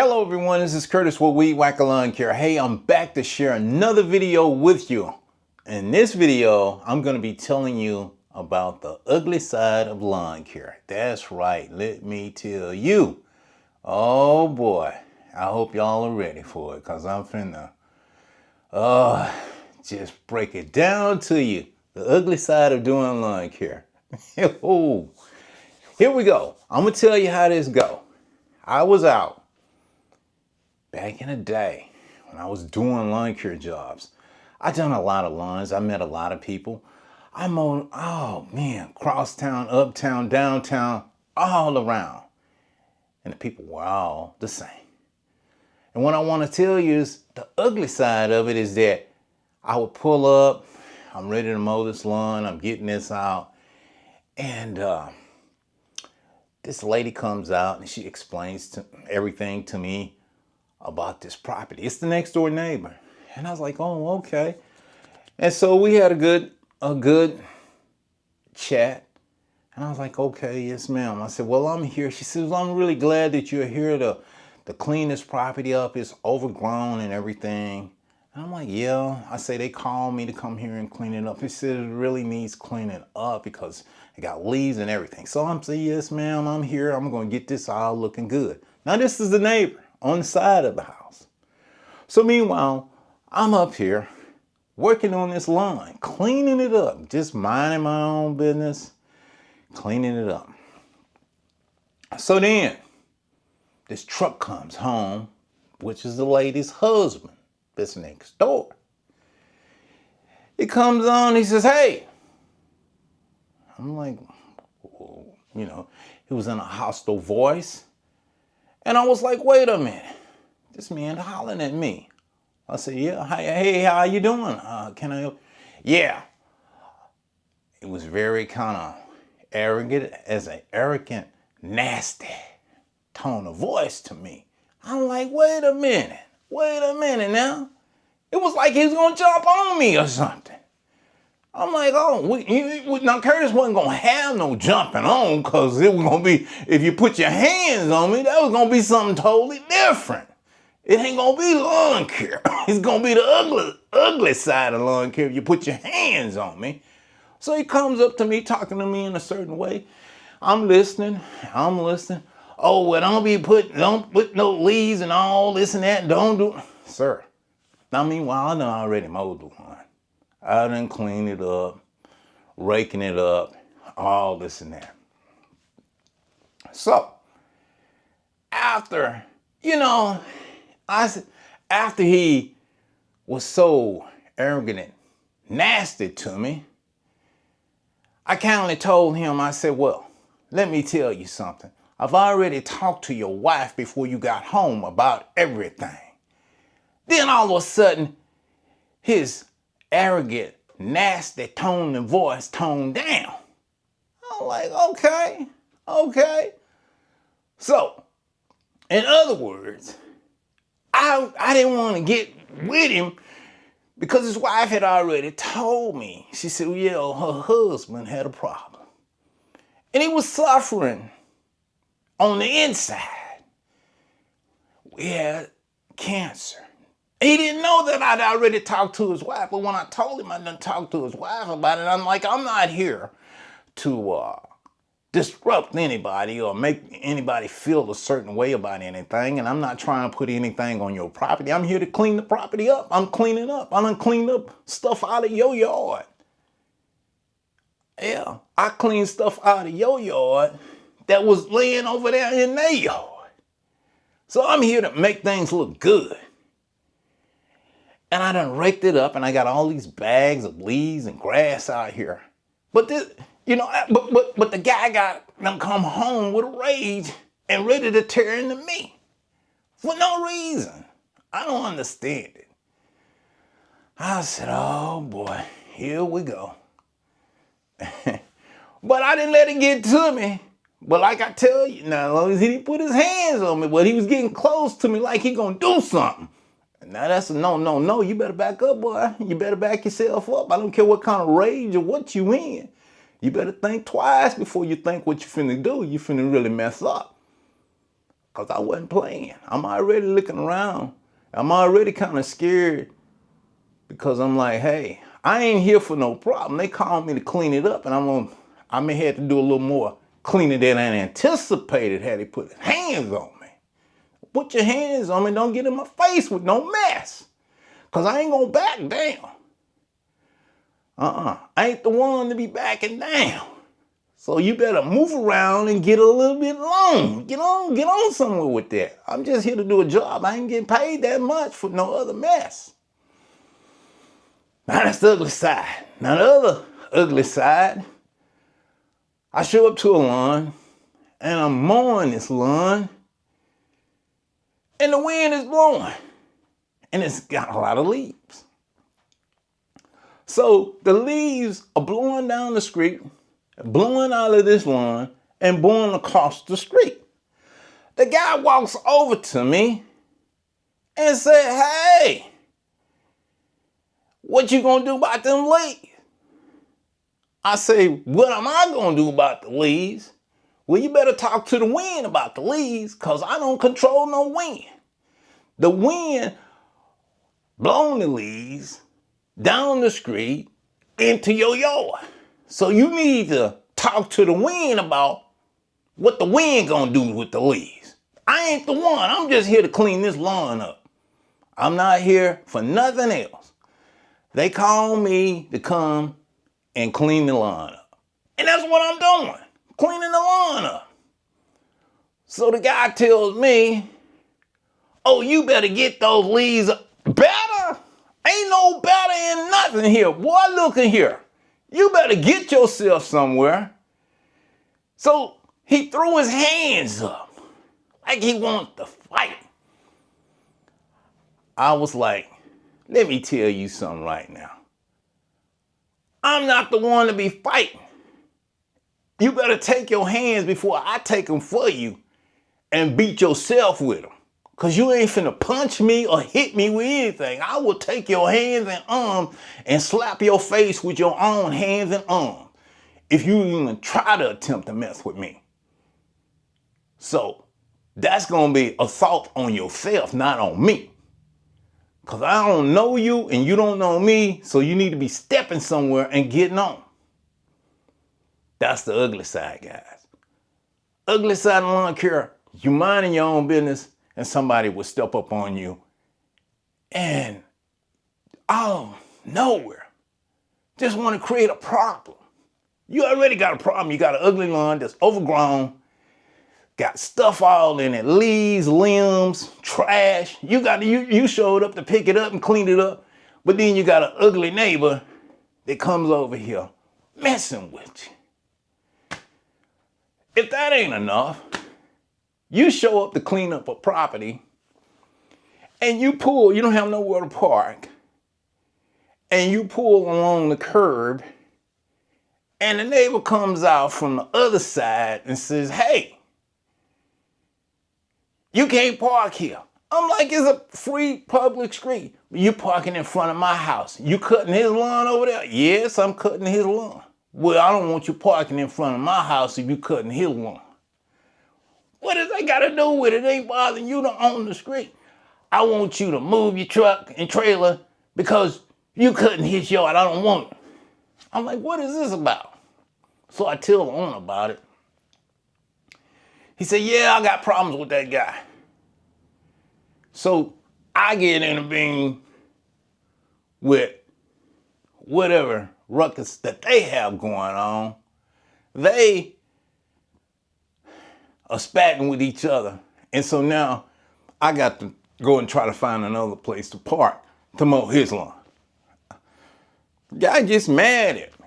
Hello everyone, this is Curtis with Weed Whacker Lawn Care. Hey, I'm back to share another video with you. In this video, I'm going to be telling you about the ugly side of lawn care. That's right, let me tell you. Oh boy, I hope y'all are ready for it because I'm finna just break it down to you. The ugly side of doing lawn care. Oh, here we go. I'm going to tell you how this go. I was out back in the day when I was doing lawn care jobs. I done a lot of lawns. I met a lot of people. I'm on, oh man, crosstown, uptown, downtown, all around. And the people were all the same. And what I want to tell you is the ugly side of it is that I would pull up, I'm ready to mow this lawn, I'm getting this out. And this lady comes out and she explains everything to me about this property. It's the next door neighbor. And I was like, oh, okay. And so we had a good chat. And I was like, okay, yes, ma'am. I said, well, I'm here. She says, well, I'm really glad that you're here to clean this property up. It's overgrown and everything. And I'm like, yeah. I say, they called me to come here and clean it up. He said it really needs cleaning up because it got leaves and everything. So I'm saying, yes, ma'am, I'm here. I'm going to get this all looking good. Now, this is the neighbor on the side of the house. So meanwhile, I'm up here working on this lawn, cleaning it up, just minding my own business, cleaning it up. So then this truck comes home, which is the lady's husband that's next door. He comes on, he says, hey. I'm like, whoa. You know, he was in a hostile voice. And I was like, wait a minute, this man hollering at me. I said, yeah, hey, how you doing? Can I help? Yeah. It was very kind of arrogant, nasty tone of voice to me. I'm like, wait a minute now. It was like he was going to jump on me or something. I'm like, oh, now Curtis wasn't going to have no jumping on because it was going to be, if you put your hands on me, that was going to be something totally different. It ain't going to be lawn care. It's going to be the ugly side of lawn care if you put your hands on me. So he comes up to me, talking to me in a certain way. I'm listening. Oh, well, don't put no leaves and all this and that. Don't do, sir. Now, meanwhile, I done already mowed the lawn. I done cleaned it up, raking it up, all this and that. So, after he was so arrogant and nasty to me, I kindly told him, I said, well, let me tell you something. I've already talked to your wife before you got home about everything. Then all of a sudden, his arrogant, nasty tone and voice toned down. I'm like, okay. So, in other words, I didn't want to get with him because his wife had already told me. She said, well, yeah, her husband had a problem. And he was suffering on the inside. We had cancer. He didn't know that I'd already talked to his wife, but when I told him I done talked to his wife about it, I'm like, I'm not here to disrupt anybody or make anybody feel a certain way about anything, and I'm not trying to put anything on your property. I'm here to clean the property up. I'm cleaning up. I done cleaned up stuff out of your yard. Yeah, I cleaned stuff out of your yard that was laying over there in their yard. So I'm here to make things look good. And I done raked it up and I got all these bags of leaves and grass out here. But this, but the guy got them come home with a rage and ready to tear into me for no reason. I don't understand it. I said, oh boy, here we go. But I didn't let it get to me. But like I tell you, now as long as he didn't put his hands on me, but he was getting close to me like he gonna do something. Now that's a no. You better back up, boy. You better back yourself up. I don't care what kind of rage or what you in. You better think twice before you think what you finna do. You finna really mess up. because I wasn't playing. I'm already looking around. I'm already kind of scared because I'm like, hey, I ain't here for no problem. They called me to clean it up, and I may have to do a little more cleaning than I anticipated had they put hands on me. Put your hands on me, don't get in my face with no mess. Because I ain't going to back down. I ain't the one to be backing down. So you better move around and get a little bit long. Get on somewhere with that. I'm just here to do a job. I ain't getting paid that much for no other mess. Now that's the ugly side. Now the other ugly side, I show up to a lawn and I'm mowing this lawn and the wind is blowing and it's got a lot of leaves. So the leaves are blowing down the street, blowing out of this lawn and blowing across the street. The guy walks over to me and said, hey, what you gonna do about them leaves? I say, what am I gonna do about the leaves? Well, you better talk to the wind about the leaves because I don't control no wind. The wind blowing the leaves down the street into your yard. So you need to talk to the wind about what the wind gonna do with the leaves. I ain't the one. I'm just here to clean this lawn up. I'm not here for nothing else. They call me to come and clean the lawn up. And that's what I'm doing, cleaning the lawn up. So the guy tells me, oh, you better get those leaves up. Better? Ain't no better in nothing here. Boy, look in here. You better get yourself somewhere. So he threw his hands up like he wants to fight. I was like, let me tell you something right now. I'm not the one to be fighting. You better take your hands before I take them for you and beat yourself with them. Because you ain't finna punch me or hit me with anything. I will take your hands and arms and slap your face with your own hands and arms if you even try to attempt to mess with me. So that's gonna be assault on yourself, not on me. Because I don't know you and you don't know me, so you need to be stepping somewhere and getting on. That's the ugly side, guys. Ugly side of lawn care, you minding your own business and somebody will step up on you and out of nowhere just want to create a problem. You already got a problem. You got an ugly lawn that's overgrown, got stuff all in it, leaves, limbs, trash. You showed up to pick it up and clean it up, but then you got an ugly neighbor that comes over here messing with you. If that ain't enough, you show up to clean up a property and you don't have nowhere to park, and you pull along the curb, and the neighbor comes out from the other side and says, hey, you can't park here. I'm like, it's a free public street. You parking in front of my house. You cutting his lawn over there? Yes, I'm cutting his lawn. Well, I don't want you parking in front of my house if you cutting his lawn. What does that got to do with it? It ain't bothering you to own the street. I want you to move your truck and trailer because you cutting his yard. I don't want it. I'm like, what is this about? So I tell the owner about it. He said, yeah, I got problems with that guy. So I get intervened with whatever ruckus that they have going on. They are spatting with each other. And so now I got to go and try to find another place to park to mow his lawn. Guy gets mad at me.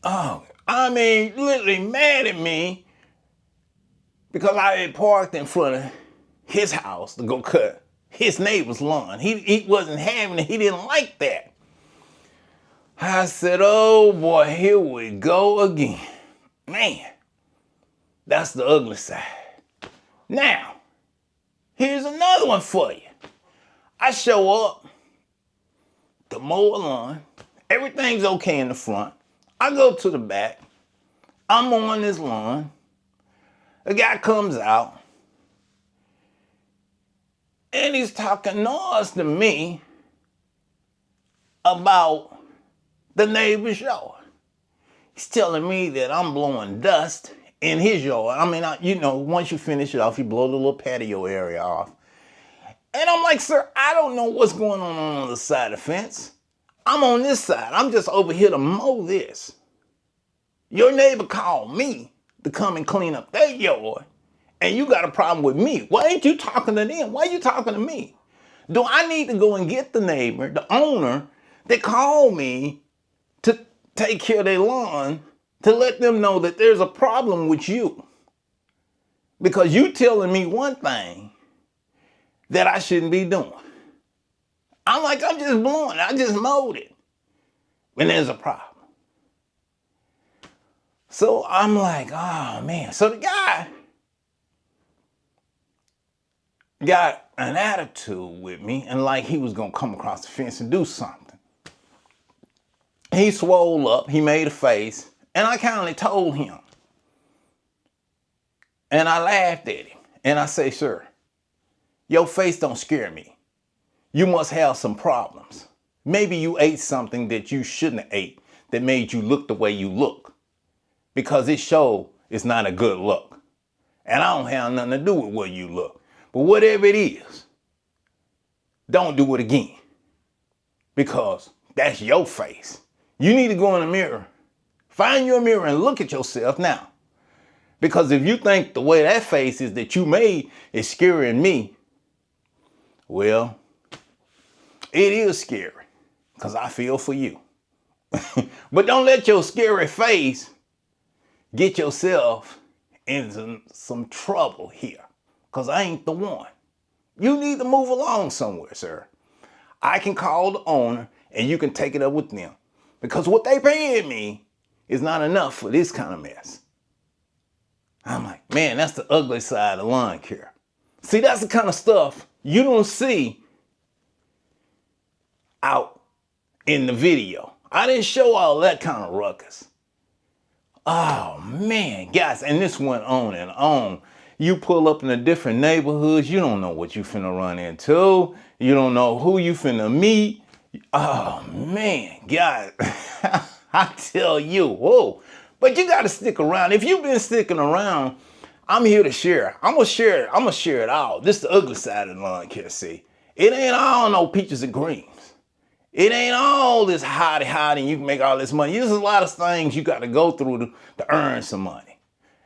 Oh, I mean, literally mad at me because I had parked in front of his house to go cut his neighbor's lawn. He wasn't having it. He didn't like that. I said, oh boy, here we go again. Man, that's the ugly side. Now, here's another one for you. I show up to mow a lawn. Everything's okay in the front. I go to the back. I'm mowing this lawn. The guy comes out And he's talking noise to me about the neighbor's yard. He's telling me that I'm blowing dust in his yard. I mean, once you finish it off, you blow the little patio area off. And I'm like, sir, I don't know what's going on the side of the fence. I'm on this side. I'm just over here to mow this. Your neighbor called me to come and clean up their yard, and you got a problem with me. Why ain't you talking to them? Why are you talking to me? Do I need to go and get the neighbor, the owner, that called me to take care of their lawn, to let them know that there's a problem with you? Because you telling me one thing that I shouldn't be doing. I'm like, I'm just blowing it. I just mowed it. When there's a problem. So I'm like, oh man. So the guy got an attitude with me and like he was gonna come across the fence and do something. He swole up, he made a face, and I kindly told him. And I laughed at him. And I say, sir, your face don't scare me. You must have some problems. Maybe you ate something that you shouldn't have ate that made you look the way you look. Because it show it's not a good look. And I don't have nothing to do with where you look. But whatever it is, don't do it again. Because that's your face. You need to go in the mirror. Find your mirror and look at yourself now. Because if you think the way that face is that you made is scaring me, well, it is scary. Because I feel for you. But don't let your scary face get yourself into some trouble here. Because I ain't the one. You need to move along somewhere, sir. I can call the owner and you can take it up with them. Because what they paying me is not enough for this kind of mess. I'm like, man, that's the ugly side of lawn care. See, that's the kind of stuff you don't see out in the video. I didn't show all that kind of ruckus. Oh man, guys, and this went on and on. You pull up in the different neighborhoods, you don't know what you finna run into. You don't know who you finna meet. Oh man, guys, I tell you, whoa. But you gotta stick around. If you've been sticking around, I'm here to share. I'm gonna share it all. This is the ugly side of lawn care, see. It ain't all no peaches and creams. It ain't all this hotty and you can make all this money. There's a lot of things you got to go through to earn some money.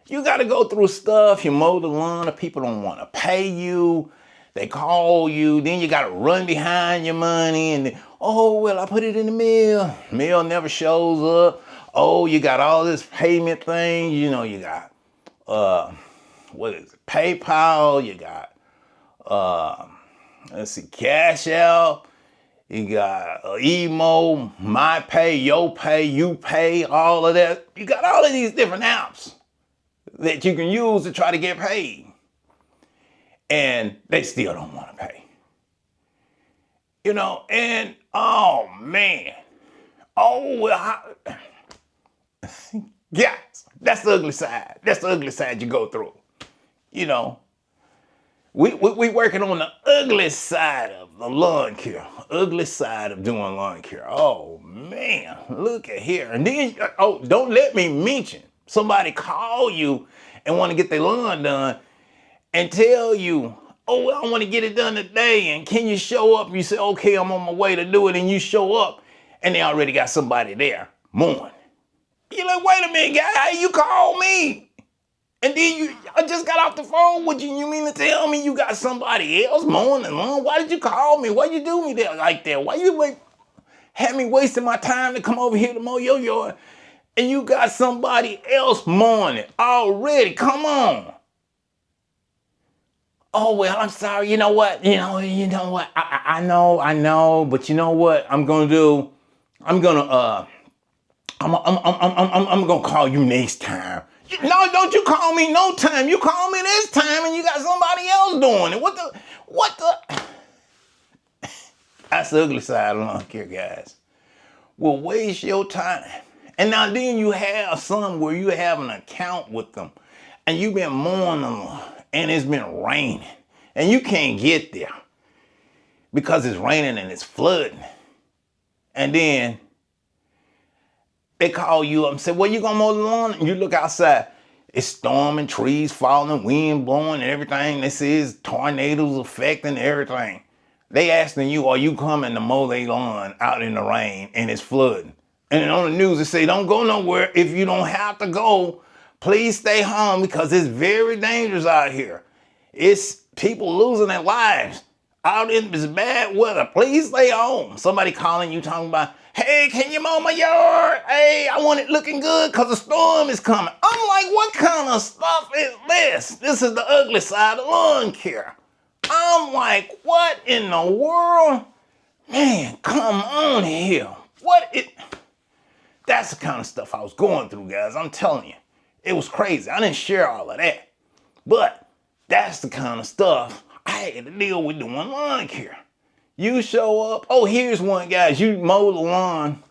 You got to go through stuff. You mow the lawn, the people don't want to pay you. They call you. Then you got to run behind your money. And then, oh, well, I put it in the mail. Mail never shows up. Oh, you got all this payment thing. You know, you got, what is it? PayPal. You got, Cash App. You got Emo, My Pay, Yo Pay, You Pay, all of that. You got all of these different apps that you can use to try to get paid. And they still don't want to pay. You know, and oh man. Oh, well, yes, that's the ugly side. That's the ugly side you go through. You know. We working on the ugly side of the lawn care. Ugly side of doing lawn care. Oh man, look at here. And then, oh, don't let me mention somebody call you and want to get their lawn done and tell you, oh, well, I want to get it done today. And can you show up? You say, okay, I'm on my way to do it. And you show up and they already got somebody there mowing. You're like, wait a minute, guy, you called me. And then I just got off the phone with you. You mean to tell me you got somebody else mowing the lawn? Why did you call me? Why you do me that like that? Why you have me wasting my time to come over here to mow your yard? And you got somebody else mowing it already. Come on. Oh, well, I'm sorry. You know what? You know what? I know. But you know what I'm gonna do? I'm gonna call you next time. No, don't you call me no time. You call me this time and you got somebody else doing it. What the? That's the ugly side of lawn care, guys. Will waste your time. And now then you have some where you have an account with them and you've been mowing them and it's been raining and you can't get there. because it's raining and it's flooding. And then they call you up and say, well, you gonna mow the lawn? And you look outside, it's storming, trees falling, wind blowing, and everything. This is tornadoes affecting everything. They asking you, are you coming to mow their lawn out in the rain and it's flooding? And on the news, they say, don't go nowhere. If you don't have to go, please stay home because it's very dangerous out here. It's people losing their lives out in this bad weather. Please stay home. Somebody calling you talking about, hey, can you mow my yard? Hey, I want it looking good because the storm is coming. I'm like, what kind of stuff is this? This is the ugly side of lawn care. I'm like, what in the world? Man, come on here. That's the kind of stuff I was going through, guys. I'm telling you. It was crazy. I didn't share all of that. But that's the kind of stuff I had to deal with doing lawn care. You show up. Oh, here's one, guys. You mow the lawn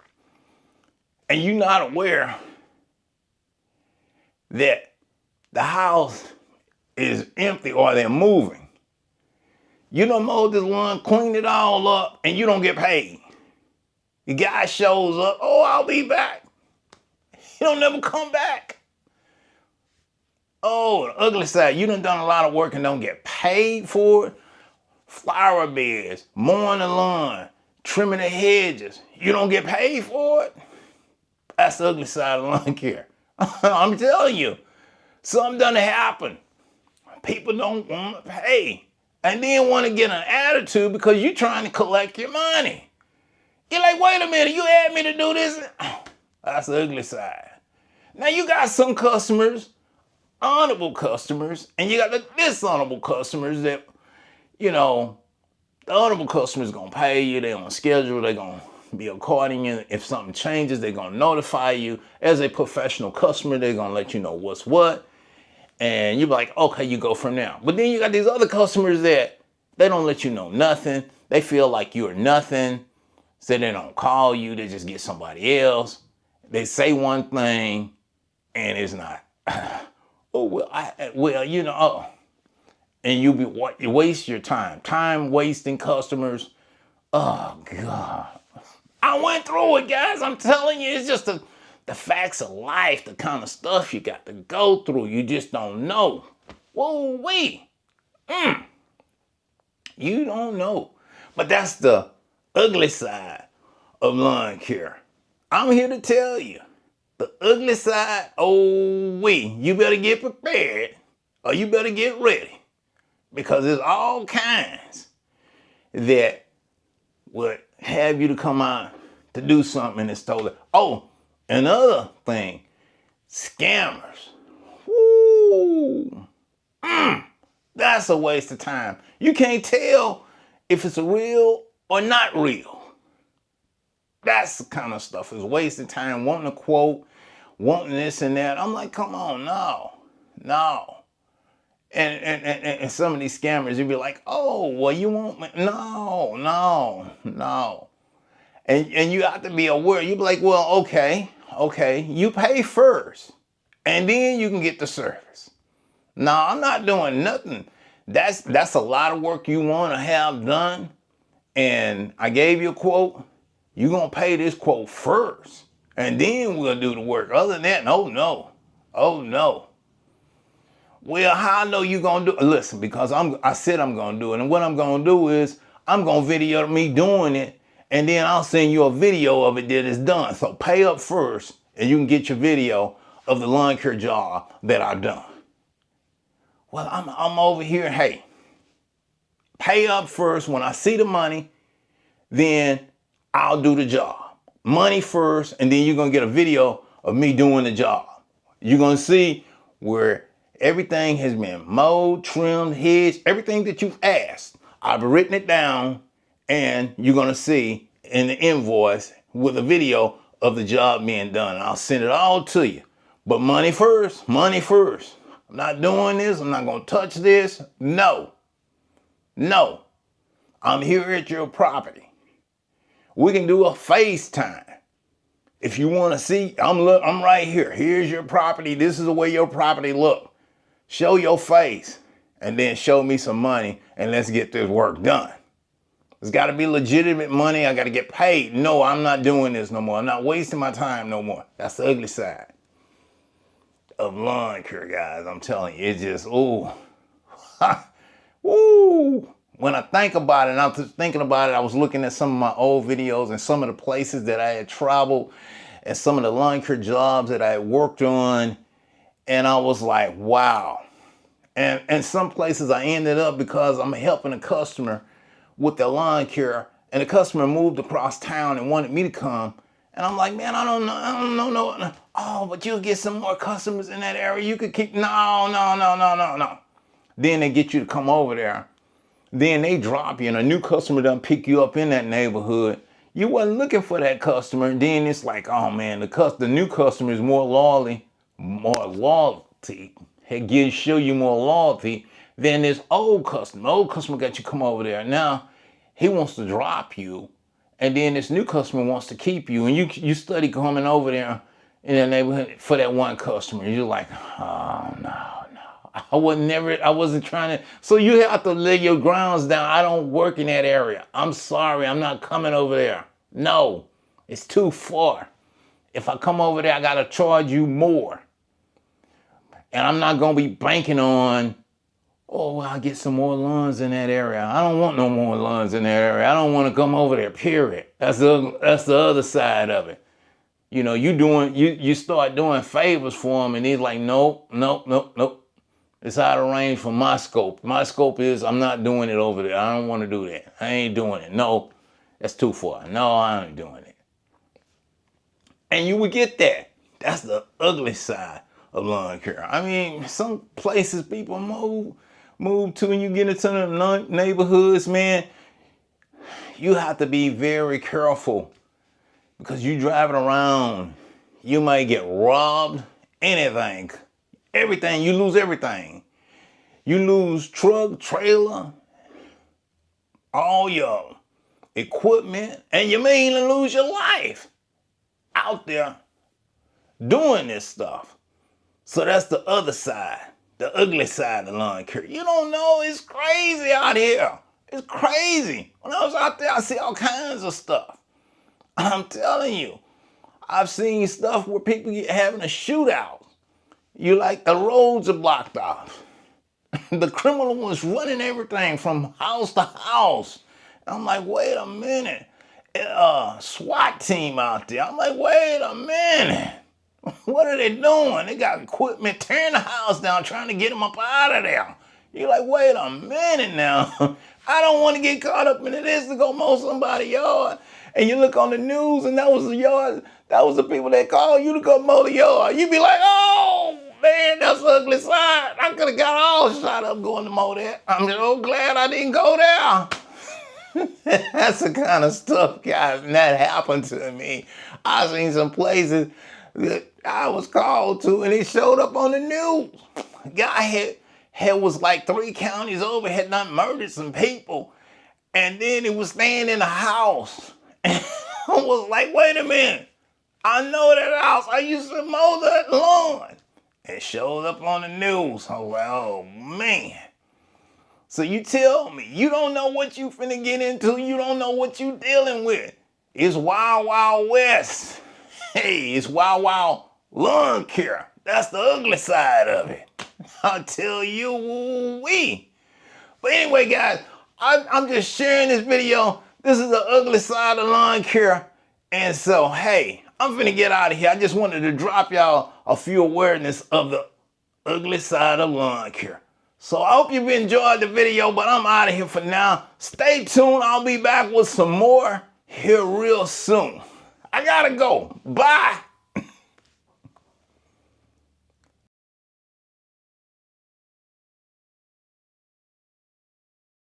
and you're not aware that the house is empty or they're moving. You done mowed this lawn, cleaned it all up, and you don't get paid. The guy shows up. Oh, I'll be back. He don't never come back. Oh, the ugly side. You done a lot of work and don't get paid for it. Flower beds, mowing the lawn, trimming the hedges. You don't get paid for it. That's the ugly side of lawn care. I'm telling you, something done happen. People don't want to pay. And then want to get an attitude because you're trying to collect your money. You're like, wait a minute, you had me to do this? That's the ugly side. Now you got some customers, honorable customers, and you got the dishonorable customers that, you know, the honorable customers going to pay you, they're on schedule, they're going to be according you. If something changes, they're going to notify you. As a professional customer, they're going to let you know what's what. And you're like, okay, you go from now. But then you got these other customers that they don't let you know nothing. They feel like you're nothing. So they don't call you. They just get somebody else. They say one thing and it's not. And you waste your time. Time wasting customers. Oh, God. I went through it, guys. I'm telling you, it's just the facts of life, the kind of stuff you got to go through. You just don't know. Whoa-wee. You don't know. But that's the ugly side of lawn care. I'm here to tell you, the ugly side, you better get prepared or you better get ready because there's all kinds that would have you to come out to do something and it's stolen. Oh, another thing, scammers. Woo. That's a waste of time. You can't tell if it's real or not real. That's the kind of stuff. It's wasting time, wanting a quote, wanting this and that. I'm like, come on, no. And some of these scammers, you'd be like, oh, well, you want me? No. And you have to be aware. You'd be like, well, okay, you pay first, and then you can get the service. No, I'm not doing nothing. That's a lot of work you want to have done, and I gave you a quote. You're going to pay this quote first, and then we'll do the work. Other than that, oh, no. Well, how I know you're going to do it? Listen, because I said I'm going to do it, and what I'm going to do is I'm going to video me doing it, and then I'll send you a video of it that is done. So pay up first, and you can get your video of the lawn care job that I've done. Well, I'm over here, hey, pay up first. When I see the money, then I'll do the job. Money first, and then you're going to get a video of me doing the job. You're going to see where everything has been mowed, trimmed, hedged, everything that you've asked. I've written it down, and you're going to see in the invoice with a video of the job being done. I'll send it all to you. But money first. I'm not doing this. I'm not going to touch this. No. I'm here at your property. We can do a FaceTime. If you want to see, I'm right here. Here's your property. This is the way your property look. Show your face and then show me some money and let's get this work done. It's got to be legitimate money. I got to get paid. No, I'm not doing this no more. I'm not wasting my time no more. That's the ugly side of lawn care, guys. I'm telling you, it's just, ooh. Woo. When I think about it, and I was thinking about it, I was looking at some of my old videos and some of the places that I had traveled and some of the lawn care jobs that I had worked on. And I was like, wow. And some places I ended up because I'm helping a customer with their lawn care, and the customer moved across town and wanted me to come. And I'm like, man, I don't know, no. Oh, but you'll get some more customers in that area. You could keep, no. Then they get you to come over there. Then they drop you, and a new customer done pick you up in that neighborhood. You wasn't looking for that customer. And then it's like, oh man, the new customer is more loyalty, show you more loyalty than this old customer. Old customer got you come over there. Now he wants to drop you, and then this new customer wants to keep you, and you study coming over there in that neighborhood for that one customer. You're like, oh no. I wasn't trying to. So you have to lay your grounds down. I don't work in that area. I'm sorry, I'm not coming over there. No, it's too far. If I come over there, I gotta charge you more. And I'm not gonna be banking on, oh, well, I'll get some more lawns in that area. I don't want no more lawns in that area. I don't want to come over there, period. That's the other side of it. You know, you start doing favors for them, and he's like, nope. It's out of range for my scope. My scope is I'm not doing it over there. I don't want to do that. I ain't doing it. No, that's too far. No, I ain't doing it. And you would get that. That's the ugly side of lawn care. I mean, some places people move to, and you get into the neighborhoods, man, you have to be very careful because you driving around, you might get robbed, anything. Everything, you lose everything. You lose truck, trailer, all your equipment, and you may even lose your life out there doing this stuff. So that's the other side, the ugly side of lawn care. You don't know, it's crazy out here. It's crazy. When I was out there, I see all kinds of stuff. I'm telling you, I've seen stuff where people get having a shootout. You like the roads are blocked off. The criminal was running everything from house to house. I'm like, wait a minute. SWAT team out there. I'm like, wait a minute. What are they doing? They got equipment tearing the house down, trying to get them up out of there. You're like, wait a minute now. I don't want to get caught up in this to go mow somebody's yard. And you look on the news, and that was the yard. That was the people that called you to go mow the yard. You'd be like, oh, man, that's the ugly side. I could have got all shot up going to mow that. I'm so glad I didn't go there. That's the kind of stuff, guys, and that happened to me. I've seen some places that I was called to, and it showed up on the news. Guy was like 3 counties over, had not murdered some people, and then it was staying in the house. And I was like, wait a minute. I know that house. I used to mow that lawn. It showed up on the news. I was like, oh, man. So you tell me, you don't know what you finna get into. You don't know what you dealing with. It's Wild Wild West. Hey, it's Wild Wild lawn care. That's the ugly side of it. I'll tell you, woo-wee. But anyway, guys, I'm just sharing this video. This is the ugly side of lawn care. And so, hey, I'm finna get out of here. I just wanted to drop y'all a few awareness of the ugly side of lawn care. So I hope you've enjoyed the video, but I'm out of here for now. Stay tuned. I'll be back with some more here real soon. I gotta go. Bye.